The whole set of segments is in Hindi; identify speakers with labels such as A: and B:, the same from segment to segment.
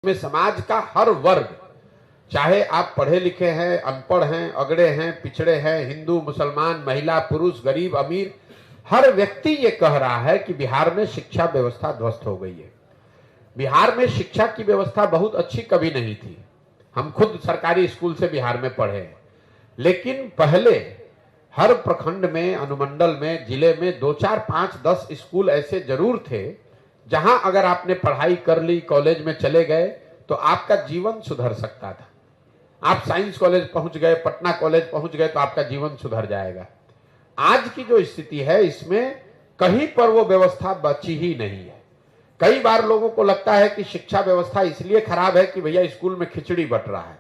A: में समाज का हर वर्ग, चाहे आप पढ़े लिखे हैं, अनपढ़ हैं, अगड़े हैं, पिछड़े हैं, हिंदू, मुसलमान, महिला, पुरुष, गरीब, अमीर, हर व्यक्ति ये कह रहा है कि बिहार में शिक्षा व्यवस्था ध्वस्त हो गई है। बिहार में शिक्षा की व्यवस्था बहुत अच्छी कभी नहीं थी। हम खुद सरकारी स्कूल से बिहार में पढ़े हैं, लेकिन पहले हर प्रखंड में, अनुमंडल में, जिले में 2, 4, 5, 10 स्कूल ऐसे जरूर थे जहां अगर आपने पढ़ाई कर ली, कॉलेज में चले गए तो आपका जीवन सुधर सकता था। आप साइंस कॉलेज पहुंच गए, पटना कॉलेज पहुंच गए तो आपका जीवन सुधर जाएगा। आज की जो स्थिति है इसमें कहीं पर वो व्यवस्था बची ही नहीं है। कई बार लोगों को लगता है कि शिक्षा व्यवस्था इसलिए खराब है कि भैया स्कूल में खिचड़ी बट रहा है।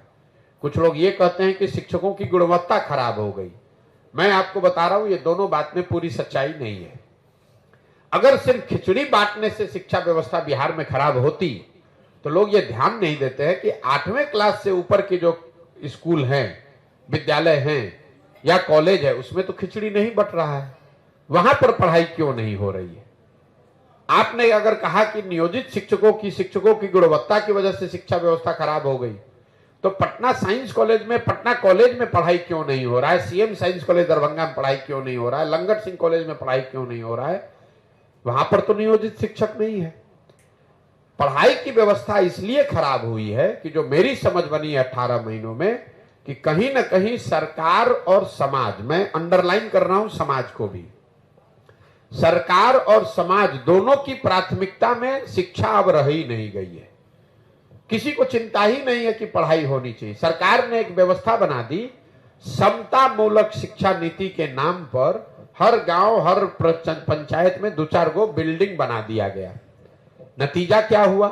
A: कुछ लोग ये कहते हैं कि शिक्षकों की गुणवत्ता खराब हो गई। मैं आपको बता रहा हूं ये दोनों बात में पूरी सच्चाई नहीं है। अगर सिर्फ खिचड़ी बांटने से शिक्षा व्यवस्था बिहार में खराब होती तो लोग ये ध्यान नहीं देते हैं कि 8वें क्लास से ऊपर के जो स्कूल हैं, विद्यालय हैं या कॉलेज है, उसमें तो खिचड़ी नहीं बट रहा है। वहां पर पढ़ाई क्यों नहीं हो रही है? आपने अगर कहा कि नियोजित शिक्षकों की गुणवत्ता की वजह से शिक्षा व्यवस्था खराब हो गई, तो पटना साइंस कॉलेज में, पटना कॉलेज में पढ़ाई क्यों नहीं हो रहा है? सीएम साइंस कॉलेज दरभंगा में पढ़ाई क्यों नहीं हो रहा है? लंगट सिंह कॉलेज में पढ़ाई क्यों नहीं हो रहा है? वहां पर तो नियोजित शिक्षक नहीं है। पढ़ाई की व्यवस्था इसलिए खराब हुई है कि जो मेरी समझ बनी है 18 महीनों में, कि कहीं ना कहीं सरकार और समाज, मैं अंडरलाइन कर रहा हूं समाज को भी, सरकार और समाज दोनों की प्राथमिकता में शिक्षा अब रही नहीं गई है। किसी को चिंता ही नहीं है कि पढ़ाई होनी चाहिए। सरकार ने एक व्यवस्था बना दी, समता मूलक शिक्षा नीति के नाम पर हर गांव, हर पंचायत में 2-4 गो बिल्डिंग बना दिया गया। नतीजा क्या हुआ?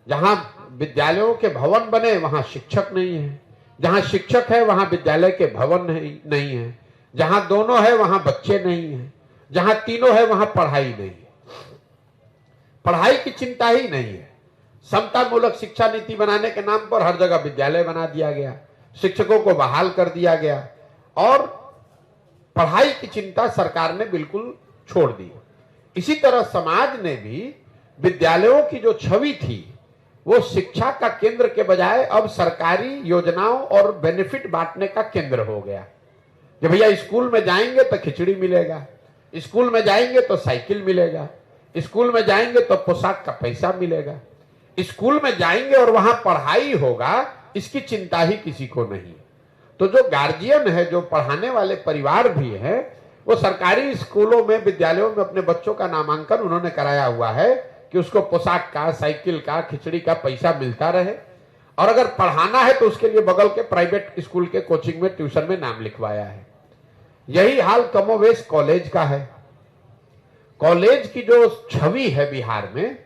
A: जहां विद्यालयों के भवन बने वहां शिक्षक नहीं है, जहां शिक्षक है वहां विद्यालय के भवन नहीं है, जहां दोनों है वहां बच्चे नहीं है, जहां तीनों है वहां पढ़ाई नहीं है। पढ़ाई की चिंता ही नहीं है। समता मूलक शिक्षा नीति बनाने के नाम पर हर जगह विद्यालय बना दिया गया, शिक्षकों को बहाल कर दिया गया और पढ़ाई की चिंता सरकार ने बिल्कुल छोड़ दी। इसी तरह समाज ने भी विद्यालयों की जो छवि थी वो शिक्षा का केंद्र के बजाय अब सरकारी योजनाओं और बेनिफिट बांटने का केंद्र हो गया। जब भैया स्कूल में जाएंगे तो खिचड़ी मिलेगा, स्कूल में जाएंगे तो साइकिल मिलेगा, स्कूल में जाएंगे तो पोशाक का पैसा मिलेगा, स्कूल में जाएंगे और वहां पढ़ाई होगा, इसकी चिंता ही किसी को नहीं। तो जो गार्जियन है, जो पढ़ाने वाले परिवार भी है, वो सरकारी स्कूलों में, विद्यालयों में अपने बच्चों का नामांकन उन्होंने कराया हुआ है कि उसको पोशाक का, साइकिल का, खिचड़ी का पैसा मिलता रहे। और अगर पढ़ाना है तो उसके लिए बगल के प्राइवेट स्कूल के कोचिंग में, ट्यूशन में नाम लिखवाया है। यही हाल कमोवेश कॉलेज का है। कॉलेज की जो छवि है बिहार में,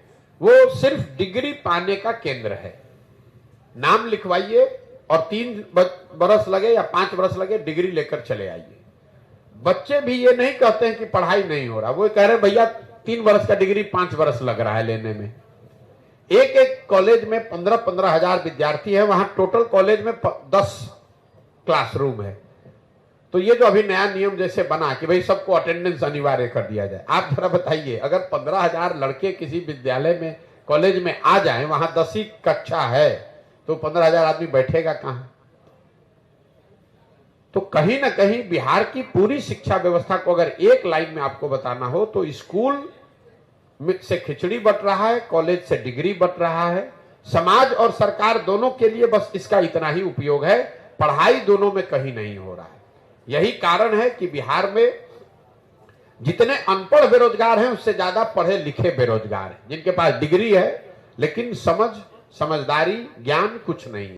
A: वो सिर्फ डिग्री पाने का केंद्र है। नाम लिखवाइए और 3 बरस लगे या 5 बरस लगे, डिग्री लेकर चले आइए। बच्चे भी ये नहीं कहते हैं कि पढ़ाई नहीं हो रहा, वो कह रहे हैं भैया 3 बरस का डिग्री 5 बरस लग रहा है लेने में। एक कॉलेज में 15-15 हजार विद्यार्थी है, वहां टोटल कॉलेज में 10 क्लासरूम है। तो ये जो अभी नया नियम जैसे बना कि भाई सबको अटेंडेंस अनिवार्य कर दिया जाए, आप जरा बताइए, अगर 15,000 लड़के किसी विद्यालय में, कॉलेज में आ जाए, वहां 10वीं कक्षा है, तो 15,000 आदमी बैठेगा कहां? तो कहीं ना कहीं बिहार की पूरी शिक्षा व्यवस्था को अगर एक लाइन में आपको बताना हो तो स्कूल से खिचड़ी बट रहा है, कॉलेज से डिग्री बट रहा है। समाज और सरकार दोनों के लिए बस इसका इतना ही उपयोग है, पढ़ाई दोनों में कहीं नहीं हो रहा है। यही कारण है कि बिहार में जितने अनपढ़ बेरोजगार हैं उससे ज्यादा पढ़े लिखे बेरोजगार हैं, जिनके पास डिग्री है लेकिन समझदारी, ज्ञान कुछ नहीं है।